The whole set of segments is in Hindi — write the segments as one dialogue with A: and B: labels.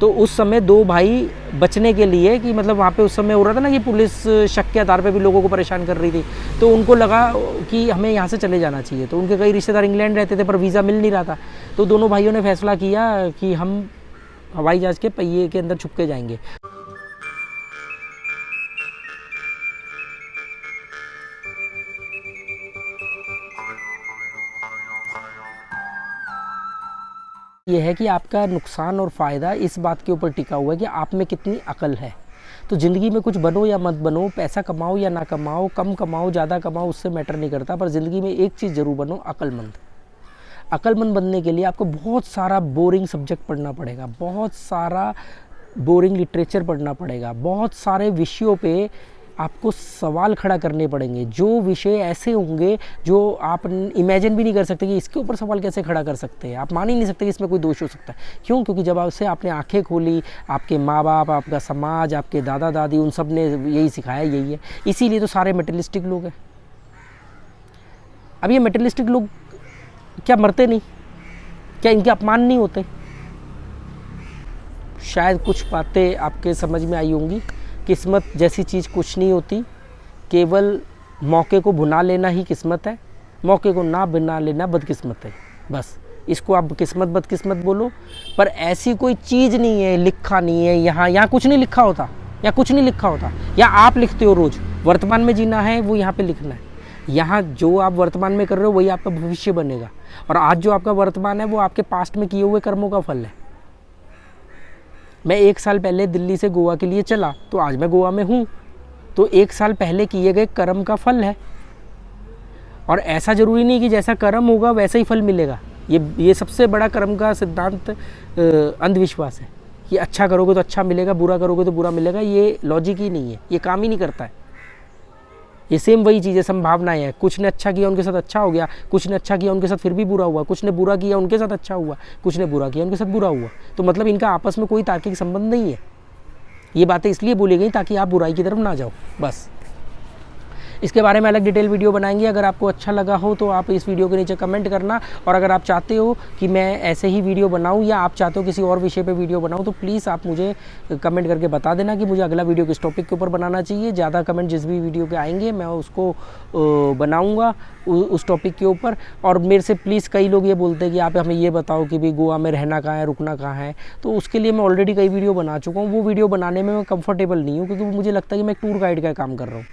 A: तो उस समय दो भाई बचने के लिए कि मतलब वहाँ पे उस समय हो रहा था ना कि पुलिस शक के आधार पे भी लोगों को परेशान कर रही थी, तो उनको लगा कि हमें यहाँ से चले जाना चाहिए। तो उनके कई रिश्तेदार इंग्लैंड रहते थे पर वीज़ा मिल नहीं रहा था, तो दोनों भाइयों ने फैसला किया कि हम हवाई जहाज़ के पहिए के अंदर छुप के जाएंगे। ये है कि आपका नुकसान और फ़ायदा इस बात के ऊपर टिका हुआ है कि आप में कितनी अकल है। तो ज़िंदगी में कुछ बनो या मत बनो, पैसा कमाओ या ना कमाओ, कम कमाओ ज़्यादा कमाओ, उससे मैटर नहीं करता, पर ज़िंदगी में एक चीज़ ज़रूर बनो, अक्लमंद। अक्लमंद बनने के लिए आपको बहुत सारा बोरिंग सब्जेक्ट पढ़ना पड़ेगा, बहुत सारा बोरिंग लिटरेचर पढ़ना पड़ेगा, बहुत सारे विषयों पे आपको सवाल खड़ा करने पड़ेंगे। जो विषय ऐसे होंगे जो आप इमेजिन भी नहीं कर सकते कि इसके ऊपर सवाल कैसे खड़ा कर सकते हैं। आप मान ही नहीं सकते कि इसमें कोई दोष हो सकता है। क्यों? क्योंकि जब आपसे आपने आंखें खोली, आपके माँ बाप, आपका समाज, आपके दादा दादी, उन सब ने यही सिखाया, यही है। इसीलिए तो सारे मेटेरियलिस्टिक लोग हैं। अब ये मेटेरियलिस्टिक लोग क्या मरते नहीं? क्या इनके अपमान नहीं होते? शायद कुछ बातें आपके समझ में आई होंगी। किस्मत जैसी चीज़ कुछ नहीं होती, केवल मौके को भुना लेना ही किस्मत है, मौके को ना भुना लेना बदकिस्मत है। बस इसको आप किस्मत बदकिस्मत बोलो, पर ऐसी कोई चीज़ नहीं है, लिखा नहीं है यहाँ कुछ नहीं लिखा होता, या कुछ नहीं लिखा होता, या आप लिखते हो रोज़। वर्तमान में जीना है वो यहाँ पे लिखना है। यहाँ जो आप वर्तमान में कर रहे हो वही आपका भविष्य बनेगा, और आज जो आपका वर्तमान है वो आपके पास्ट में किए हुए कर्मों का फल है। मैं 1 साल पहले दिल्ली से गोवा के लिए चला, तो आज मैं गोवा में हूँ, तो 1 साल पहले किए गए कर्म का फल है। और ऐसा ज़रूरी नहीं कि जैसा कर्म होगा वैसा ही फल मिलेगा। ये सबसे बड़ा कर्म का सिद्धांत अंधविश्वास है कि अच्छा करोगे तो अच्छा मिलेगा, बुरा करोगे तो बुरा मिलेगा। ये लॉजिक ही नहीं है, ये काम ही नहीं करता है। ये सेम वही चीज़ है, संभावनाएं है। कुछ ने अच्छा किया उनके साथ अच्छा हो गया, कुछ ने अच्छा किया उनके साथ फिर भी बुरा हुआ, कुछ ने बुरा किया उनके साथ अच्छा हुआ, कुछ ने बुरा किया उनके साथ बुरा हुआ। तो मतलब इनका आपस में कोई तार्किक संबंध नहीं है। ये बातें इसलिए बोली गई ताकि आप बुराई की तरफ ना जाओ, बस। इसके बारे में अलग डिटेल वीडियो बनाएंगे। अगर आपको अच्छा लगा हो तो आप इस वीडियो के नीचे कमेंट करना, और अगर आप चाहते हो कि मैं ऐसे ही वीडियो बनाऊं या आप चाहते हो किसी और विषय पे वीडियो बनाऊं, तो प्लीज़ आप मुझे कमेंट करके बता देना कि मुझे अगला वीडियो किस टॉपिक के ऊपर बनाना चाहिए। ज़्यादा कमेंट जिस भी वीडियो के आएंगे मैं उसको बनाऊँगा उस टॉपिक के ऊपर। और मेरे से प्लीज़ कई लोग ये बोलते हैं कि आप हमें ये बताओ कि भाई गोवा में रहना कहाँ है, रुकना कहाँ है, तो उसके लिए मैं ऑलरेडी कई वीडियो बना चुका हूँ। वो वीडियो बनाने में मैं कंफर्टेबल नहीं हूँ, क्योंकि मुझे लगता है कि मैं एक टूर गाइड का काम कर रहा हूँ।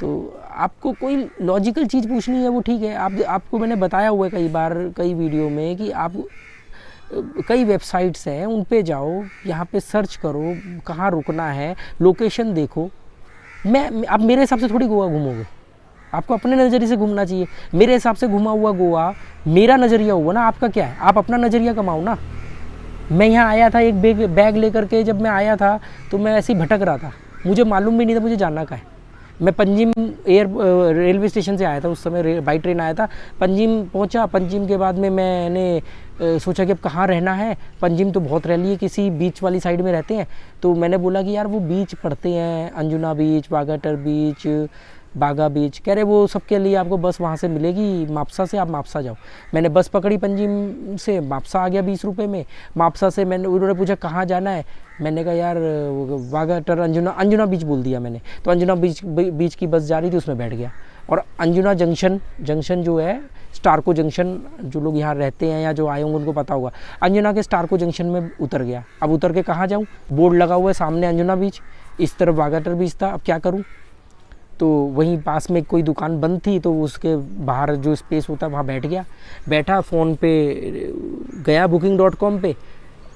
A: तो आपको कोई लॉजिकल चीज़ पूछनी है वो ठीक है। आपको मैंने बताया हुआ है कई बार कई वीडियो में कि आप कई वेबसाइट्स हैं उन पे जाओ, यहाँ पे सर्च करो कहाँ रुकना है, लोकेशन देखो। आप मेरे हिसाब से थोड़ी गोवा घूमोगे, आपको अपने नज़रिए से घूमना चाहिए। मेरे हिसाब से घुमा हुआ गोवा मेरा नज़रिया हुआ ना, आपका क्या है? आप अपना नज़रिया कमाओ ना। मैं यहाँ आया था एक बैग लेकर के, जब मैं आया था तो मैं ऐसे ही भटक रहा था, मुझे मालूम भी नहीं था मुझे जाना कहाँ है। मैं पंजिम रेलवे स्टेशन से आया था, उस समय बाई ट्रेन आया था। पंजिम पहुंचा, पंजिम के बाद में मैंने सोचा कि अब कहाँ रहना है। पंजिम तो बहुत रह लिए, किसी बीच वाली साइड में रहते हैं, तो मैंने बोला कि यार वो बीच पड़ते हैं, अंजुना बीच, बागाटर बीच, बागा बीच। कह रहे वो सबके लिए आपको बस वहाँ से मिलेगी मापसा से, आप मापसा जाओ। मैंने बस पकड़ी पंजिम से, मापसा आ गया 20 रुपये में। मापसा से उन्होंने पूछा कहाँ जाना है, मैंने कहा यार वागाटर अंजुना बीच बोल दिया मैंने। तो अंजुना बीच की बस जा रही थी, उसमें बैठ गया। और अंजुना जंक्शन जो है, स्टारको जंक्शन, जो लोग यहाँ रहते हैं या जो आए होंगे उनको पता होगा, अंजुना के स्टारको जंक्शन में उतर गया। अब उतर के कहाँ जाऊँ? बोर्ड लगा हुआ है सामने अंजुना बीच, इस तरफ वागाटर बीच था। अब क्या करूँ? तो वहीं पास में कोई दुकान बंद थी, तो उसके बाहर जो स्पेस होता है वहाँ बैठा फ़ोन पे गया booking.com पे,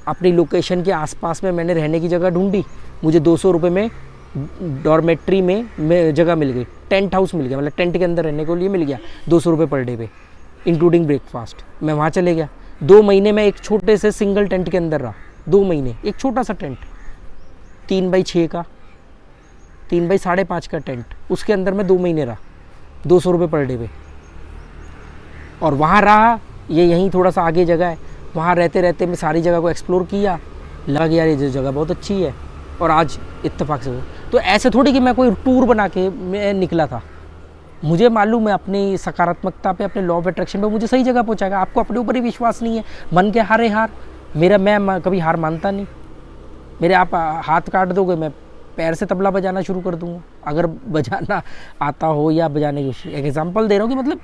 A: अपनी लोकेशन के आसपास में मैंने रहने की जगह ढूंढी। मुझे 200 रुपये में डॉर्मेट्री में जगह मिल गई, टेंट हाउस मिल गया, मतलब टेंट के अंदर रहने के लिए मिल गया 200 रुपये पर डे पे, इंक्लूडिंग ब्रेकफास्ट। मैं वहाँ चले गया। 2 महीने में एक छोटे से सिंगल टेंट के अंदर रहा। 2 महीने एक छोटा सा टेंट, 3 बाई 6 का, 3 बाई 5.5 का टेंट, उसके अंदर मैं 2 महीने रहा, 200 रुपये पर डे पे। और वहाँ रहा, ये यहीं थोड़ा सा आगे जगह है, वहाँ रहते रहते मैं सारी जगह को एक्सप्लोर किया। लगा कि यार ये जगह बहुत अच्छी है, और आज इत्तेफाक से हो। तो ऐसे थोड़ी कि मैं कोई टूर बना के मैं निकला था। मुझे मालूम है अपनी सकारात्मकता पे, अपने लॉ ऑफ अट्रैक्शन पे मुझे सही जगह पहुँचाएगा। आपको अपने ऊपर ही विश्वास नहीं है, मन के हारे हार। मैं कभी हार मानता नहीं। मेरे आप हाथ काट दोगे, मैं पैर से तबला बजाना शुरू कर दूंगा, अगर बजाना आता हो या बजाने की। एक एग्जांपल दे रहा हूँ कि मतलब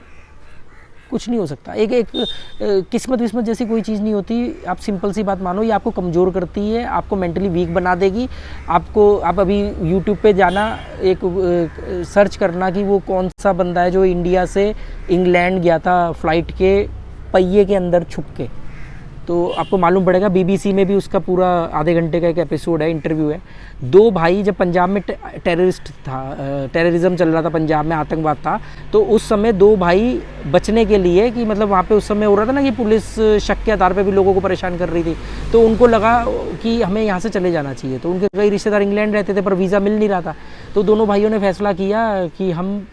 A: कुछ नहीं हो सकता। एक किस्मत विस्मत जैसी कोई चीज़ नहीं होती। आप सिंपल सी बात मानो, ये आपको कमज़ोर करती है, आपको मेंटली वीक बना देगी। आप अभी यूट्यूब पे जाना, एक सर्च करना कि वो कौन सा बंदा है जो इंडिया से इंग्लैंड गया था फ्लाइट के पहिए के अंदर छुप के, तो आपको मालूम पड़ेगा। बीबीसी में भी उसका पूरा आधे घंटे का एक एपिसोड है, इंटरव्यू है। दो भाई, जब पंजाब में टेररिज्म चल रहा था, पंजाब में आतंकवाद था, तो उस समय दो भाई बचने के लिए, कि मतलब वहाँ पे उस समय हो रहा था ना कि पुलिस शक के आधार पे भी लोगों को परेशान कर रही थी, तो उनको लगा कि हमें यहाँ से चले जाना चाहिए। तो उनके कई रिश्तेदार इंग्लैंड रहते थे पर वीज़ा मिल नहीं रहा था, तो दोनों भाइयों ने फैसला किया कि हम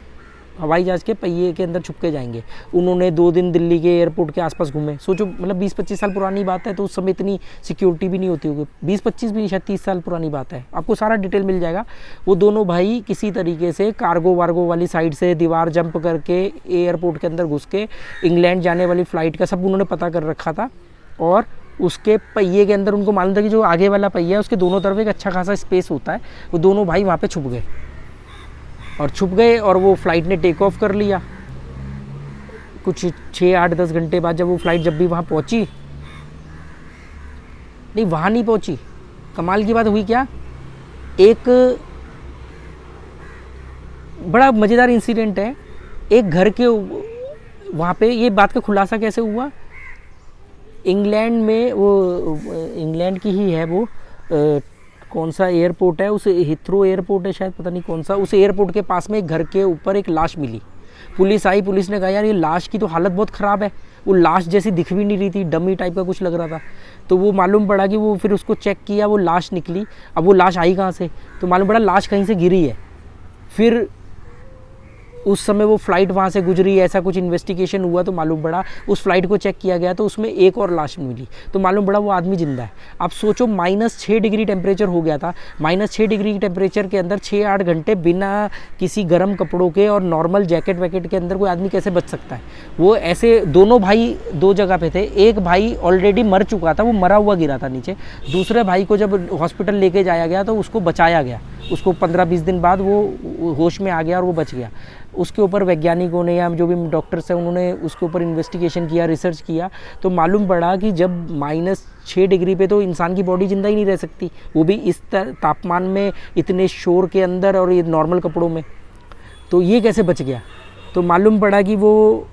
A: हवाई जहाज़ के पहिए के अंदर छुप के जाएंगे। उन्होंने 2 दिन दिल्ली के एयरपोर्ट के आसपास घूमे। सोचो, मतलब 20-25 साल पुरानी बात है, तो उस समय इतनी सिक्योरिटी भी नहीं होती होगी। 20-25 भी नहीं, शायद 30 साल पुरानी बात है। आपको सारा डिटेल मिल जाएगा। वो दोनों भाई किसी तरीके से कार्गो वार्गो वाली साइड से दीवार जंप करके एयरपोर्ट के अंदर घुस के इंग्लैंड जाने वाली फ़्लाइट का सब उन्होंने पता कर रखा था, और उसके पहिए के अंदर उनको मालूम था कि जो आगे वाला पहिया है उसके दोनों तरफ एक अच्छा खासा स्पेस होता है। वो दोनों भाई वहाँ पर छुप गए, और वो फ़्लाइट ने टेक ऑफ कर लिया। कुछ 6-8-10 घंटे बाद जब वो फ़्लाइट जब भी वहाँ पहुँची, नहीं वहाँ नहीं पहुँची, कमाल की बात हुई क्या, एक बड़ा मज़ेदार इंसिडेंट है। एक घर के वहाँ पे ये बात का खुलासा कैसे हुआ, इंग्लैंड में, वो इंग्लैंड की ही है वो, कौन सा एयरपोर्ट है, उस हिथ्रो एयरपोर्ट है शायद, पता नहीं कौन सा, उस एयरपोर्ट के पास में एक घर के ऊपर एक लाश मिली। पुलिस आई, पुलिस ने कहा यार ये लाश की तो हालत बहुत ख़राब है, वो लाश जैसी दिख भी नहीं रही थी, डमी टाइप का कुछ लग रहा था। तो वो मालूम पड़ा कि वो फिर उसको चेक किया, वो लाश निकली। अब वो लाश आई कहाँ से, तो मालूम पड़ा लाश कहीं से गिरी है। फिर उस समय वो फ़्लाइट वहाँ से गुजरी, ऐसा कुछ इन्वेस्टिगेशन हुआ तो मालूम पड़ा, उस फ्लाइट को चेक किया गया तो उसमें एक और लाश मिली, तो मालूम पड़ा वो आदमी जिंदा है। आप सोचो, -6 डिग्री टेम्परेचर हो गया था। -6 डिग्री टेम्परेचर के अंदर 6-8 घंटे बिना किसी गर्म कपड़ों के और नॉर्मल जैकेट वैकेट के अंदर कोई आदमी कैसे बच सकता है। वो ऐसे दोनों भाई 2 जगह पे थे। एक भाई ऑलरेडी मर चुका था, वो मरा हुआ गिरा था नीचे। दूसरे भाई को जब हॉस्पिटल लेके जाया गया तो उसको बचाया गया, उसको 15-20 दिन बाद वो होश में आ गया और वो बच गया। उसके ऊपर वैज्ञानिकों ने या जो भी डॉक्टर्स हैं उन्होंने उसके ऊपर इन्वेस्टिगेशन किया, रिसर्च किया, तो मालूम पड़ा कि जब -6 डिग्री पे तो इंसान की बॉडी ज़िंदा ही नहीं रह सकती, वो भी इस तापमान में, इतने शोर के अंदर और ये नॉर्मल कपड़ों में। तो ये कैसे बच गया, तो मालूम पड़ा कि वो,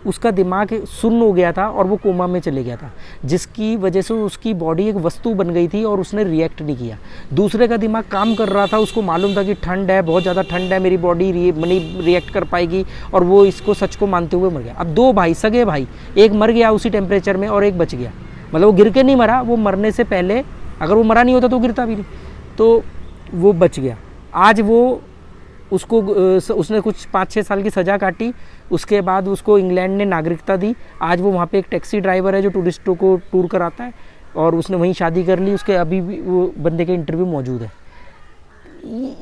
A: उसका दिमाग सुन्न हो गया था और वो कोमा में चले गया था, जिसकी वजह से उसकी बॉडी एक वस्तु बन गई थी और उसने रिएक्ट नहीं किया। दूसरे का दिमाग काम कर रहा था, उसको मालूम था कि ठंड है, बहुत ज़्यादा ठंड है, मेरी बॉडी नहीं रिएक्ट कर पाएगी, और वो इसको सच को मानते हुए मर गया। अब 2 भाई, सगे भाई, एक मर गया उसी टेम्परेचर में और एक बच गया। मतलब वो गिर के नहीं मरा, वो मरने से पहले, अगर वो मरा नहीं होता तो गिरता भी नहीं, तो वो बच गया। आज वो उसने कुछ 5-6 साल की सज़ा काटी, उसके बाद उसको इंग्लैंड ने नागरिकता दी। आज वो वहाँ पे एक टैक्सी ड्राइवर है जो टूरिस्टों को टूर कराता है, और उसने वहीं शादी कर ली। उसके अभी भी वो बंदे के इंटरव्यू मौजूद है।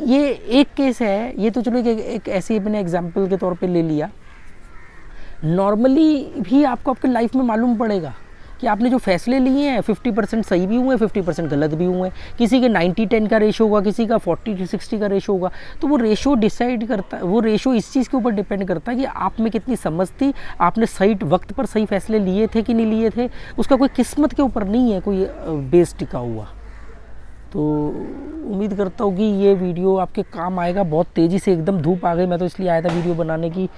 A: ये एक केस है, ये तो चलो एक ऐसे मैंने एग्जाम्पल के तौर पे ले लिया। नॉर्मली भी आपको आपके लाइफ में मालूम पड़ेगा कि आपने जो फैसले लिए हैं 50% सही भी हुए, 50% गलत भी हुए। किसी के 90-10 का रेशो होगा, किसी का 40-60 का रेशो होगा। तो वो रेशो डिसाइड करता है, वो रेशो इस चीज़ के ऊपर डिपेंड करता है कि आप में कितनी समझ थी, आपने सही वक्त पर सही फैसले लिए थे कि नहीं लिए थे। उसका कोई किस्मत के ऊपर नहीं है कोई बेस टिका हुआ। तो उम्मीद करता हूँ कि ये वीडियो आपके काम आएगा। बहुत तेज़ी से एकदम धूप आ गई, मैं तो इसलिए आया था वीडियो बनाने की।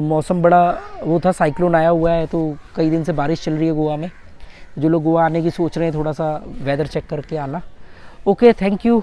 A: मौसम बड़ा वो था, साइक्लोन आया हुआ है, तो कई दिन से बारिश चल रही है गोवा में। जो लोग गोवा आने की सोच रहे हैं, थोड़ा सा वेदर चेक करके आना। Okay, thank you.